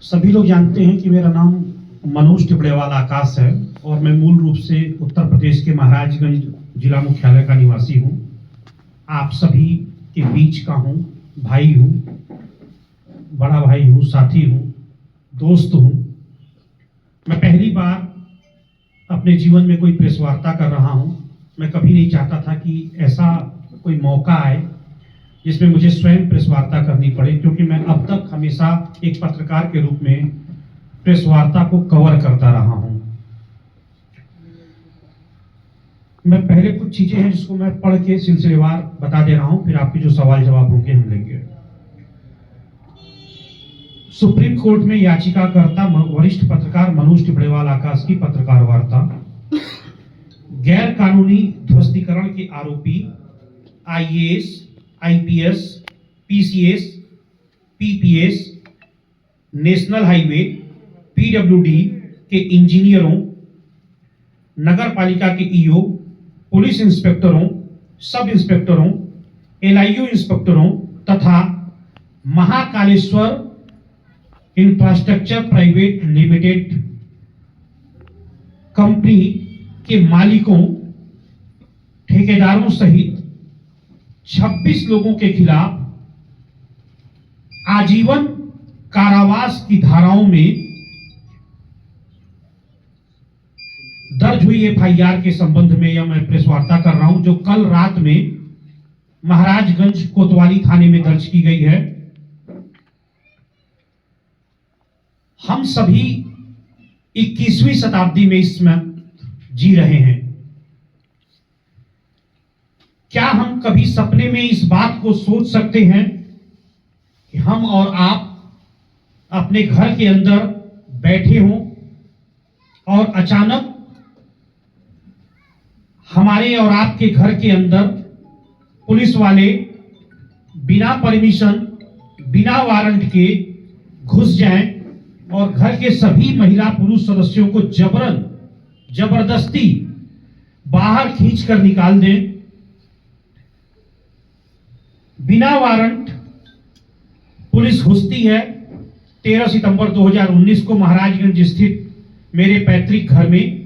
सभी लोग जानते हैं कि मेरा नाम मनोज टिपड़ेवाल आकाश है और मैं मूल रूप से उत्तर प्रदेश के महाराजगंज जिला मुख्यालय का निवासी हूं। आप सभी के बीच का हूं, भाई हूं, बड़ा भाई हूं, साथी हूं, दोस्त हूं। मैं पहली बार अपने जीवन में कोई प्रेस वार्ता कर रहा हूं। मैं कभी नहीं चाहता था कि ऐसा कोई मौका आए जिसमें मुझे स्वयं प्रेस वार्ता करनी पड़े, क्योंकि मैं अब तक हमेशा एक पत्रकार के रूप में प्रेस वार्ता को कवर करता रहा हूं। मैं पहले कुछ चीजें हैं जिसको मैं पढ़ के सिलसिलेवार बता दे रहा हूं, फिर आपके जो सवाल जवाब होंगे हम लेंगे। सुप्रीम कोर्ट में याचिकाकर्ता वरिष्ठ पत्रकार मनोज टिपड़ेवाल आकाश की पत्रकार वार्ता। गैर कानूनी ध्वस्तीकरण के आरोपी IAS, IPS, PCS, PPS, national highway, PWD के इंजीनियरों, नगर पालिका के ईओ, पुलिस इंस्पेक्टरों, सब इंस्पेक्टरों, एलआईयू इंस्पेक्टरों तथा Mahakaleshwar infrastructure private limited company के मालिकों, ठेकेदारों सहित 26 लोगों के खिलाफ आजीवन कारावास की धाराओं में दर्ज हुई एफआईआर के संबंध में यह मैं प्रेस वार्ता कर रहा हूं, जो कल रात में महाराजगंज कोतवाली थाने में दर्ज की गई है। हम सभी 21वीं शताब्दी में इसमें जी रहे हैं। क्या हम कभी सपने में इस बात को सोच सकते हैं कि हम और आप अपने घर के अंदर बैठे हों और अचानक हमारे और आपके घर के अंदर पुलिस वाले बिना परमिशन, बिना वारंट के घुस जाएं और घर के सभी महिला पुरुष सदस्यों को जबरदस्ती बाहर खींचकर निकाल दें? बिना वारंट पुलिस घुसती है। 13 सितंबर 2019 को महाराजगंज स्थित मेरे पैतृक घर में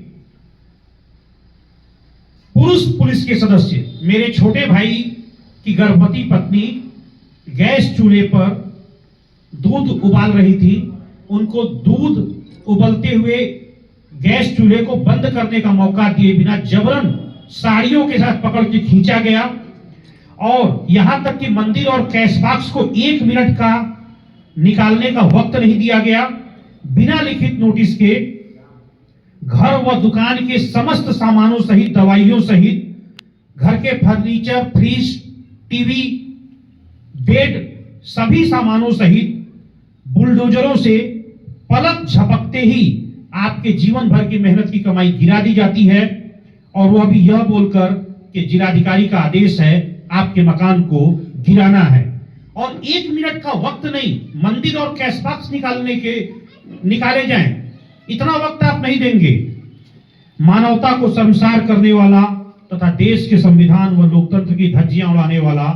पुरुष पुलिस के सदस्य, मेरे छोटे भाई की गर्भवती पत्नी गैस चूल्हे पर दूध उबाल रही थी। उनको दूध उबलते हुए गैस चूल्हे को बंद करने का मौका दिए बिना जबरन साड़ियों के साथ पकड़ के खींचा गया और यहां तक कि मंदिर और कैश बॉक्स को 1 मिनट का निकालने का वक्त नहीं दिया गया। बिना लिखित नोटिस के घर व दुकान के समस्त सामानों सहित, दवाइयों सहित घर के फर्नीचर, फ्रिज, टीवी, बेड, सभी सामानों सहित बुलडोजरों से पलक झपकते ही आपके जीवन भर की मेहनत की कमाई गिरा दी जाती है। और वह भी यह बोलकर कि जिलाधिकारी का आदेश है, आपके मकान को गिराना है। और 1 मिनट का वक्त नहीं, मंदिर और कैश बॉक्स निकाले जाएं, इतना वक्त आप नहीं देंगे। मानवता को शर्मसार करने वाला तथा देश के संविधान व लोकतंत्र की धज्जियां उड़ाने वाला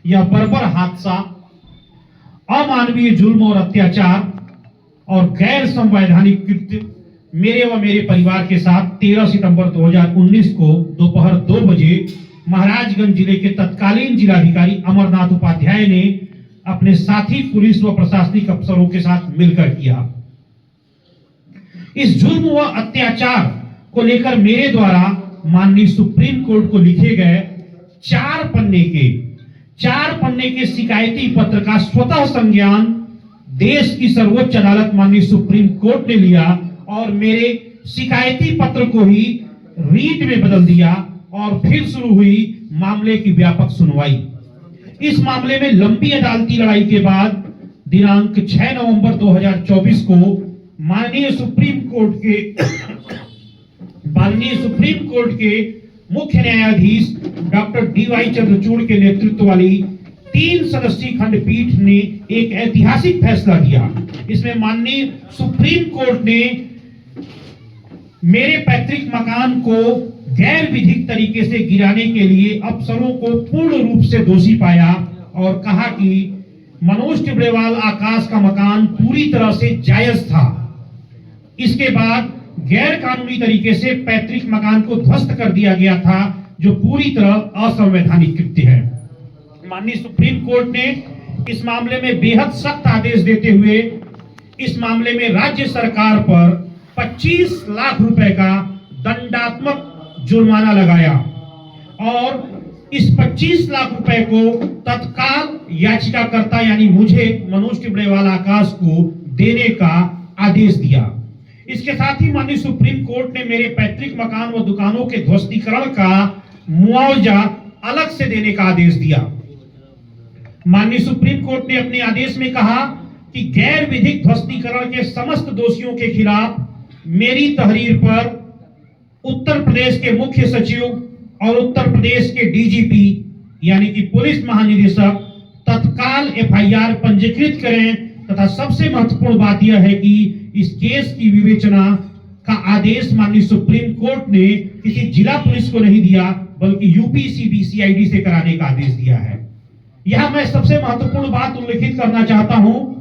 यह बर्बर हादसा, अमानवीय जुल्म और अत्याचार और गैर संवैधानिक कृत्य मेरे व मेरे परिवार के साथ 13 सितंबर 2019 को दोपहर 2 बजे महाराजगंज जिले के तत्कालीन जिलाधिकारी अमरनाथ उपाध्याय ने अपने साथी पुलिस व प्रशासनिक अफसरों के साथ मिलकर किया। इस जुल्म व अत्याचार को लेकर मेरे द्वारा माननीय सुप्रीम कोर्ट को लिखे गए 4 पन्ने के शिकायती पत्र का स्वतः संज्ञान देश की सर्वोच्च अदालत माननीय सुप्रीम कोर्ट ने लिया और मेरे शिकायती पत्र को ही रीट में बदल दिया और फिर शुरू हुई मामले की व्यापक सुनवाई। इस मामले में लंबी अदालती लड़ाई के बाद दिनांक 6 नवंबर 2024 को माननीय सुप्रीम कोर्ट के मुख्य न्यायाधीश डॉक्टर डीवाई चंद्रचूड़ के नेतृत्व वाली 3 सदस्यीय खंडपीठ ने एक ऐतिहासिक फैसला दिया। इसमें माननीय सुप्रीम कोर्ट ने मेरे पैतृक मकान को गैर विधिक तरीके से गिराने के लिए अफसरों को पूर्ण रूप से दोषी पाया और कहा कि मनोज टिबड़ेवाल आकाश का मकान पूरी तरह से जायज था। इसके बाद गैर कानूनी तरीके से पैतृक मकान को ध्वस्त कर दिया गया था, जो पूरी तरह असंवैधानिक कृत्य है। माननीय सुप्रीम कोर्ट ने इस मामले में बेहद सख्त आदेश देते हुए इस मामले में राज्य सरकार पर 25 लाख रुपए का दंडात्मक जुर्माना लगाया और इस 25 लाख रुपए को तत्काल याचिकाकर्ता यानी मुझे मनोज टिबड़ेवाल आकाश को देने का आदेश दिया। इसके साथ ही माननीय सुप्रीम कोर्ट ने मेरे पैतृक मकान व दुकानों के ध्वस्तीकरण का मुआवजा अलग से देने का आदेश दिया। माननीय सुप्रीम कोर्ट ने अपने आदेश में कहा कि गैर विधिक ध्वस्तीकरण के समस्त दोषियों के खिलाफ मेरी तहरीर पर उत्तर प्रदेश के मुख्य सचिव और उत्तर प्रदेश के डीजीपी यानी कि पुलिस महानिदेशक तत्काल एफआईआर पंजीकृत करें तथा सबसे महत्वपूर्ण बात यह है कि इस केस की विवेचना का आदेश माननीय सुप्रीम कोर्ट ने किसी जिला पुलिस को नहीं दिया बल्कि यूपी सीबीसीआईडी से कराने का आदेश दिया है। यहां मैं सबसे महत्वपूर्ण बात उल्लेखित करना चाहता हूं,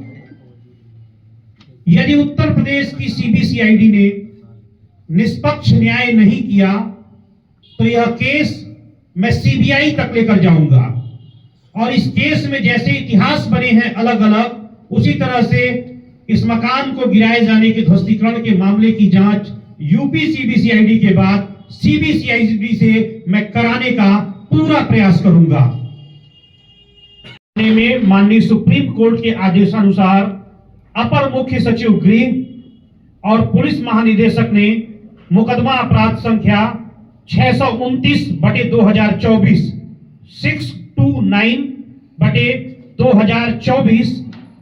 यदि उत्तर प्रदेश की सीबीसीआईडी ने निष्पक्ष न्याय नहीं किया तो यह केस मैं सीबीआई तक लेकर जाऊंगा और इस केस में जैसे इतिहास बने हैं अलग अलग, उसी तरह से इस मकान को गिराए जाने के ध्वस्तीकरण के मामले की जांच यूपी सीबीसीआईडी के बाद सीबीसीआईडी से मैं कराने का पूरा प्रयास करूंगा। में माननीय सुप्रीम कोर्ट के आदेशानुसार अपर मुख्य सचिव गृह और पुलिस महानिदेशक ने मुकदमा अपराध संख्या 629/2024 629/2024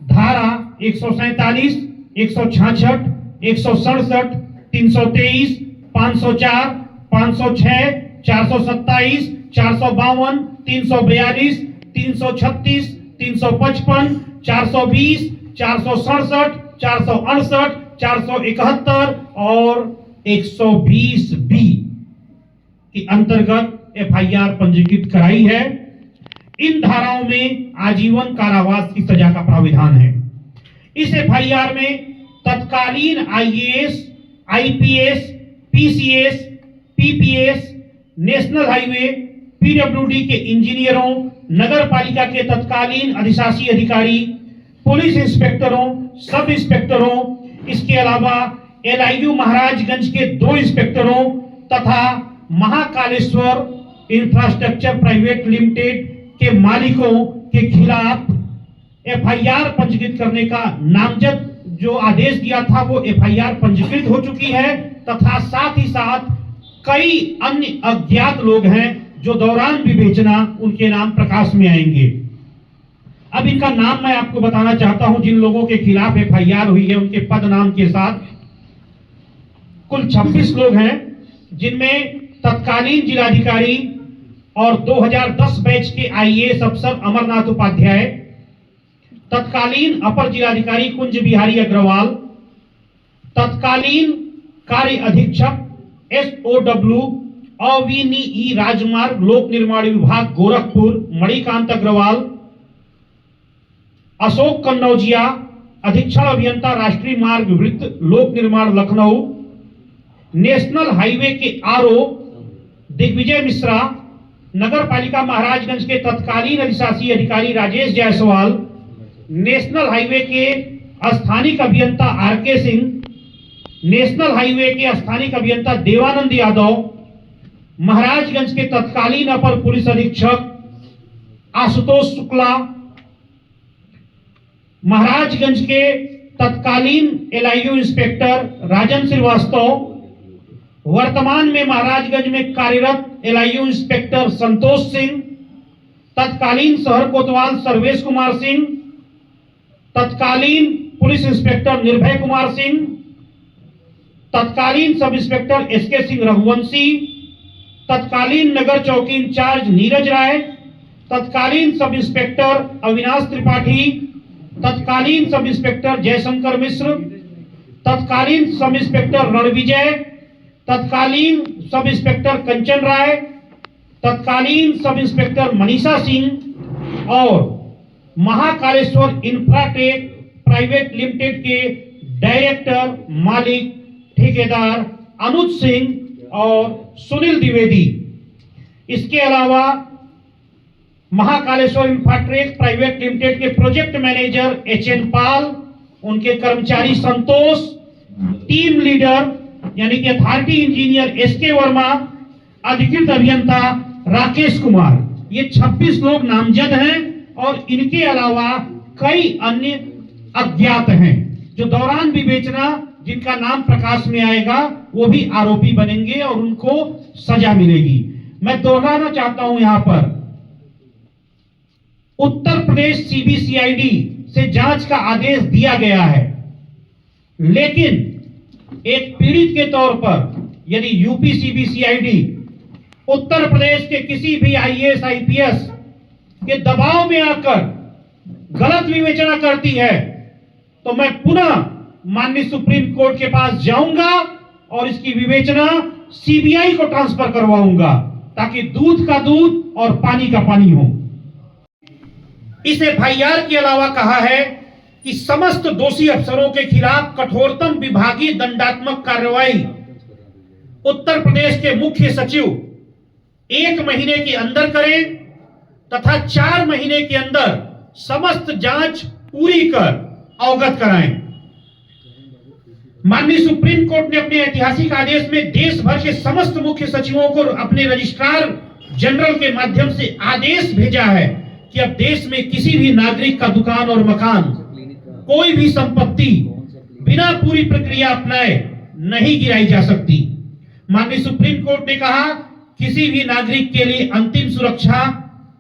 धारा 147, 166, 167, 323, 504, 506, 427, 452, 342, 336, 355, 420, 467, 468, 471 और 120 बी के अंतर्गत एफआईआर पंजीकृत कराई है। इन धाराओं में आजीवन कारावास की सजा का प्राविधान है। इस एफआईआर में तत्कालीन IAS, IPS, PCS, PPS, national highway, PWD के इंजीनियरों, नगर पालिका के तत्कालीन अधिशासी अधिकारी, पुलिस इंस्पेक्टरों, सब इंस्पेक्टरों, इसके अलावा एलआईयू महाराजगंज के 2 इंस्पेक्टरों तथा महाकालेश्वर इंफ्रास्ट्रक्चर प्राइवेट लिमिटेड के मालिकों के खिलाफ एफआईआर पंजीकृत करने का नामजद जो आदेश दिया था वो एफआईआर पंजीकृत हो चुकी है तथा साथ ही साथ कई अन्य अज्ञात लोग हैं जो दौरान विवेचना उनके नाम प्रकाश में आएंगे। अब इनका नाम मैं आपको बताना चाहता हूं। जिन लोगों के खिलाफ एफआईआर हुई है उनके पद नाम के साथ कुल 26 लोग हैं, जिनमें तत्कालीन जिलाधिकारी और 2010 बैच के आईएएस अफसर अमरनाथ उपाध्याय, तत्कालीन अपर जिलाधिकारी कुंज बिहारी अग्रवाल, तत्कालीन कार्य अधीक्षक एसओडब्ल्यू अविनी राजमार्ग लोक निर्माण विभाग गोरखपुर मणिकांत अग्रवाल, अशोक कन्नौजिया अधीक्षण अभियंता राष्ट्रीय मार्ग वृत्त लोक निर्माण लखनऊ, नेशनल हाईवे के आरओ दिग्विजय मिश्रा, नगर पालिका महाराजगंज के तत्कालीन अधिशासी अधिकारी राजेश जायसवाल, नेशनल हाईवे के स्थानिक अभियंता आरके सिंह, नेशनल हाईवे के स्थानिक अभियंता देवानंद यादव, महाराजगंज के तत्कालीन अपर पुलिस अधीक्षक आशुतोष शुक्ला, महाराजगंज के तत्कालीन एलआईयू इंस्पेक्टर राजन श्रीवास्तव, वर्तमान में महाराजगंज में कार्यरत एलआईयू इंस्पेक्टर संतोष सिंह, तत्कालीन शहर कोतवाल सर्वेश कुमार सिंह, तत्कालीन पुलिस इंस्पेक्टर निर्भय कुमार सिंह, तत्कालीन sub inspector SK Singh Raghuvanshi, तत्कालीन नगर चौकी इंचार्ज नीरज राय, तत्कालीन सब इंस्पेक्टर अविनाश त्रिपाठी, तत्कालीन सब इंस्पेक्टर जयशंकर मिश्र, तत्कालीन सब इंस्पेक्टर रणविजय, तत्कालीन सब इंस्पेक्टर कंचन राय, तत्कालीन सब इंस्पेक्टर मनीषा सिंह और महाकालेश्वर इंफ्राटेक प्राइवेट लिमिटेड के डायरेक्टर, मालिक, ठेकेदार अनुज सिंह और सुनील द्विवेदी। इसके अलावा महाकालेश्वर इंफ्राटेक प्राइवेट लिमिटेड के प्रोजेक्ट मैनेजर एच.एन. पाल, उनके कर्मचारी संतोष, टीम लीडर यानी कि अथॉरिटी इंजीनियर एस.के. वर्मा, अधिकृत अभियंता राकेश कुमार। ये 26 लोग नामजद हैं और इनके अलावा कई अन्य अज्ञात हैं जो दौरान विवेचना जिनका नाम प्रकाश में आएगा वो भी आरोपी बनेंगे और उनको सजा मिलेगी। मैं दोहराना चाहता हूं, यहां पर उत्तर प्रदेश सीबीसीआईडी से जांच का आदेश दिया गया है, लेकिन एक पीड़ित के तौर पर यदि यूपी सीबीसीआईडी उत्तर प्रदेश के किसी भी आईएएस आईपीएस के दबाव में आकर गलत विवेचना करती है तो मैं पुनः माननीय सुप्रीम कोर्ट के पास जाऊंगा और इसकी विवेचना सीबीआई को ट्रांसफर करवाऊंगा ताकि दूध का दूध और पानी का पानी हो। इस एफआईआर के अलावा कहा है कि समस्त दोषी अफसरों के खिलाफ कठोरतम विभागीय दंडात्मक कार्रवाई उत्तर प्रदेश के मुख्य सचिव 1 महीने के अंदर करें तथा 4 महीने के अंदर समस्त जांच पूरी कर अवगत कराएं। माननीय सुप्रीम कोर्ट ने अपने ऐतिहासिक आदेश में देश भर के समस्त मुख्य सचिवों को अपने रजिस्ट्रार जनरल के माध्यम से आदेश भेजा है कि अब देश में किसी भी नागरिक का दुकान और मकान, कोई भी संपत्ति बिना पूरी प्रक्रिया अपनाए नहीं गिराई जा सकती। माननीय सुप्रीम कोर्ट ने कहा किसी भी नागरिक के लिए अंतिम सुरक्षा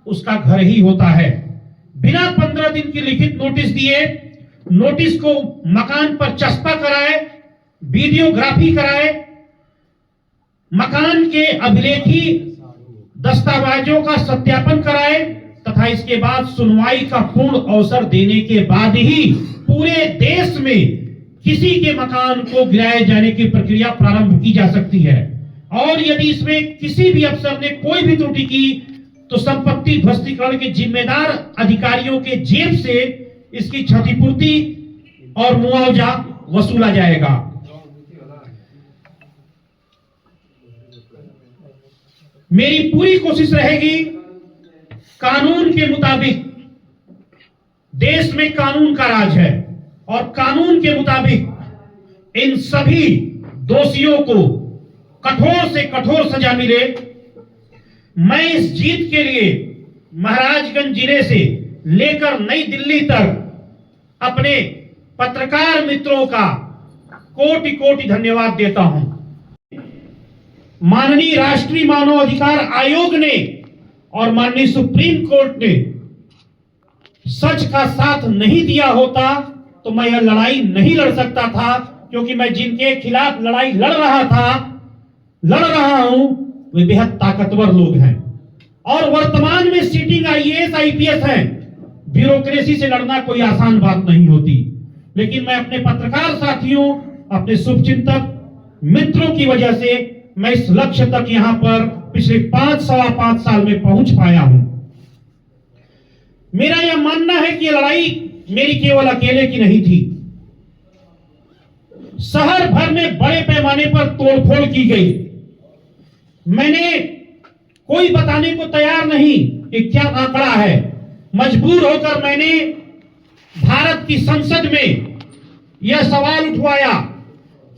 उसका घर ही होता है। बिना 15 दिन की लिखित नोटिस दिए नोटिस को मकान पर चस्पा कराए, वीडियोग्राफी कराए, मकान के अभिलेखी दस्तावेजों का सत्यापन कराए तथा इसके बाद सुनवाई का पूर्ण अवसर देने के बाद ही पूरे देश में किसी के मकान को गिराए जाने की प्रक्रिया प्रारंभ की जा सकती है। और यदि इसमें किसी भी अफसर ने कोई भी त्रुटि की तो संपत्ति ध्वस्तीकरण के जिम्मेदार अधिकारियों के जेब से इसकी क्षतिपूर्ति और मुआवजा वसूला जाएगा। मेरी पूरी कोशिश रहेगी कानून के मुताबिक, देश में कानून का राज है और कानून के मुताबिक इन सभी दोषियों को कठोर से कठोर सजा मिले। मैं इस जीत के लिए महाराजगंज जिले से लेकर नई दिल्ली तक अपने पत्रकार मित्रों का कोटि कोटि धन्यवाद देता हूं। माननीय राष्ट्रीय मानव अधिकार आयोग ने और माननीय सुप्रीम कोर्ट ने सच का साथ नहीं दिया होता तो मैं यह लड़ाई नहीं लड़ सकता था, क्योंकि मैं जिनके खिलाफ लड़ाई लड़ रहा हूं वे बेहद ताकतवर लोग हैं और वर्तमान में सिटिंग आईएएस आईपीएस हैं। ब्यूरोक्रेसी से लड़ना कोई आसान बात नहीं होती, लेकिन मैं अपने पत्रकार साथियों, अपने शुभचिंतक मित्रों की वजह से मैं इस लक्ष्य तक यहां पर पिछले 5-5.25 साल में पहुंच पाया हूं। मेरा यह मानना है कि लड़ाई मेरी केवल अकेले की नहीं थी। शहर भर में बड़े पैमाने पर तोड़फोड़ की गई। मैंने कोई बताने को तैयार नहीं कि क्या आंकड़ा है। मजबूर होकर मैंने भारत की संसद में यह सवाल उठवाया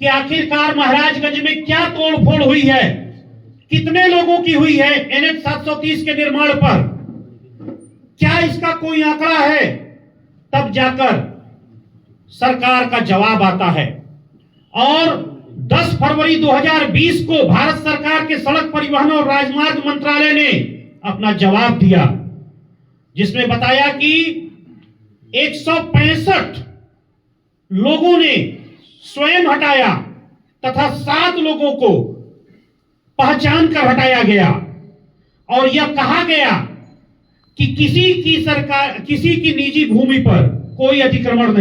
कि आखिरकार महाराजगंज में क्या तोड़फोड़ हुई है, कितने लोगों की हुई है NH 730 के निर्माण पर, क्या इसका कोई आंकड़ा है। तब जाकर सरकार का जवाब आता है और 10 फरवरी 2020 को भारत सरकार के सड़क परिवहन और राजमार्ग मंत्रालय ने अपना जवाब दिया, जिसमें बताया कि 165 लोगों ने स्वयं हटाया तथा 7 लोगों को पहचान कर हटाया गया और यह कहा गया कि किसी की निजी भूमि पर कोई अतिक्रमण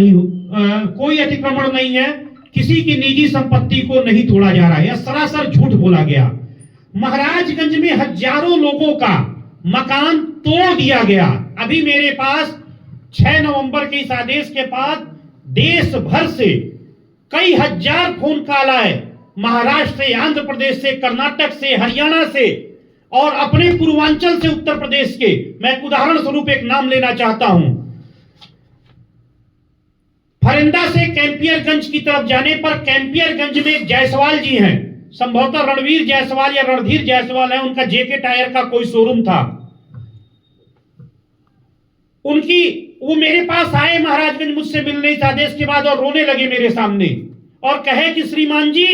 नहीं है, किसी की निजी संपत्ति को नहीं तोड़ा जा रहा है। यह सरासर झूठ बोला गया। महाराजगंज में हजारों लोगों का मकान तोड़ दिया गया। अभी मेरे पास 6 नवंबर के इस आदेश के बाद देश भर से कई हजार फोन कॉल आए, महाराष्ट्र से, आंध्र प्रदेश से, कर्नाटक से, हरियाणा से और अपने पूर्वांचल से उत्तर प्रदेश के। मैं उदाहरण स्वरूप एक नाम लेना चाहता हूं। फरिंदा से कैंपियरगंज की तरफ जाने पर कैंपियरगंज में एक जायसवाल जी हैं, संभवतः रणवीर जायसवाल या रणधीर जायसवाल है, उनका जेके टायर का कोई शोरूम था। वो मेरे पास आए महाराजगंज मुझसे मिलने इस आदेश के बाद और रोने लगे मेरे सामने और कहे कि श्रीमान जी,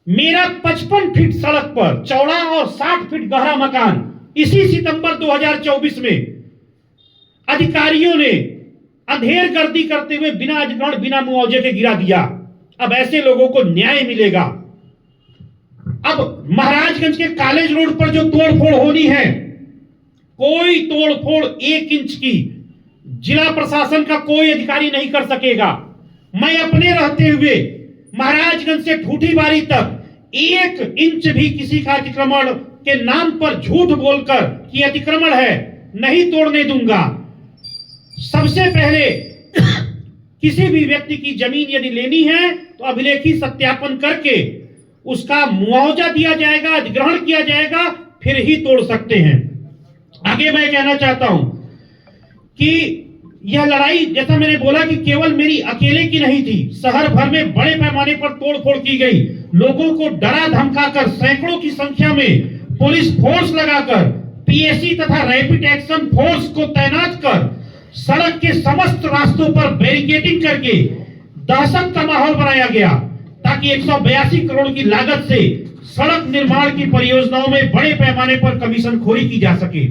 मेरा 55 फीट सड़क पर चौड़ा और 60 फीट गहरा मकान इसी सितंबर 2024 में अधिकारियों ने अंधेर गर्दी करते हुए बिना अधिग्रहण, बिना मुआवजे के गिरा दिया। अब ऐसे लोगों को न्याय मिलेगा। अब महाराजगंज के कॉलेज रोड पर जो तोड़फोड़ होनी है, कोई तोड़फोड़ 1 इंच की जिला प्रशासन का कोई अधिकारी नहीं कर सकेगा। मैं अपने रहते हुए महाराजगंज से ठूठीबारी तक 1 इंच भी किसी का अतिक्रमण के नाम पर झूठ बोलकर कि अतिक्रमण है नहीं तोड़ने दूंगा। सबसे पहले किसी भी व्यक्ति की जमीन यदि लेनी है तो अभिलेखी सत्यापन करके उसका मुआवजा दिया जाएगा, अधिग्रहण किया जाएगा, फिर ही तोड़ सकते हैं। आगे मैं कहना चाहता हूं कि यह लड़ाई, जैसा मैंने बोला कि केवल मेरी अकेले की नहीं थी, शहर भर में बड़े पैमाने पर तोड़फोड़ की गई। लोगों को डरा धमकाकर सैकड़ों की संख्या में पुलिस फोर्स लगाकर, पीएसी तथा रैपिड एक्शन फोर्स को तैनात कर सड़क के समस्त रास्तों पर बैरिकेडिंग करके दहशत का माहौल बनाया गया ताकि 182 करोड़ की लागत से सड़क निर्माण की परियोजनाओं में बड़े पैमाने पर कमीशनखोरी की जा सके।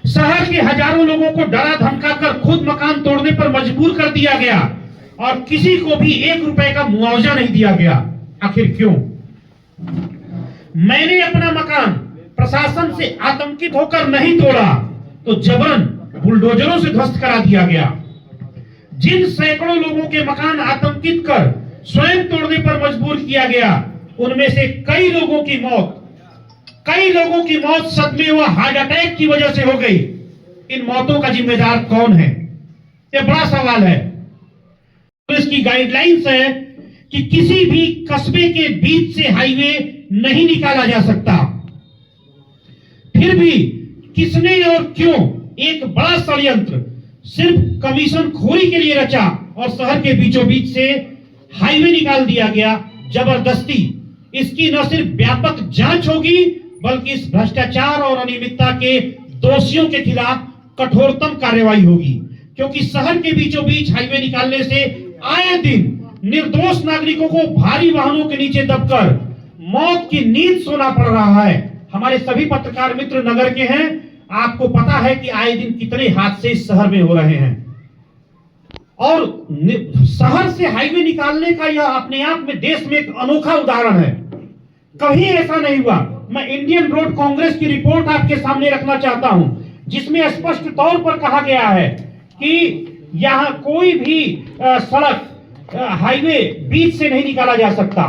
शहर के हजारों लोगों को डरा धमकाकर खुद मकान तोड़ने पर मजबूर कर दिया गया और किसी को भी 1 रुपए का मुआवजा नहीं दिया गया। आखिर क्यों? मैंने अपना मकान प्रशासन से आतंकित होकर नहीं तोड़ा तो जबरन बुलडोजरों से ध्वस्त करा दिया गया। जिन सैकड़ों लोगों के मकान आतंकित कर स्वयं तोड़ने पर मजबूर किया गया, उनमें से कई लोगों की मौत सदमे व हार्ट अटैक की वजह से हो गई। इन मौतों का जिम्मेदार कौन है? यह बड़ा सवाल है। पुलिस की गाइडलाइंस है कि किसी भी कस्बे के बीच से हाईवे नहीं निकाला जा सकता। फिर भी किसने और क्यों एक बड़ा षड्यंत्र सिर्फ कमीशन खोरी के लिए रचा और शहर के बीचों बीच से हाईवे निकाल दिया गया जबरदस्ती। इसकी न सिर्फ व्यापक जांच होगी बल्कि इस भ्रष्टाचार और अनियमितता के दोषियों के खिलाफ कठोरतम कार्रवाई होगी, क्योंकि शहर के बीचों बीच हाईवे निकालने से आए दिन निर्दोष नागरिकों को भारी वाहनों के नीचे दबकर मौत की नींद सोना पड़ रहा है। हमारे सभी पत्रकार मित्र नगर के हैं, आपको पता है कि आए दिन कितने हादसे इस शहर में हो रहे हैं और शहर से हाईवे निकालने का यह अपने आप में देश में एक अनोखा उदाहरण है। कभी ऐसा नहीं हुआ। मैं इंडियन रोड कांग्रेस की रिपोर्ट आपके सामने रखना चाहता हूं, जिसमें स्पष्ट तौर पर कहा गया है कि यहां कोई भी सड़क हाईवे बीच से नहीं निकाला जा सकता।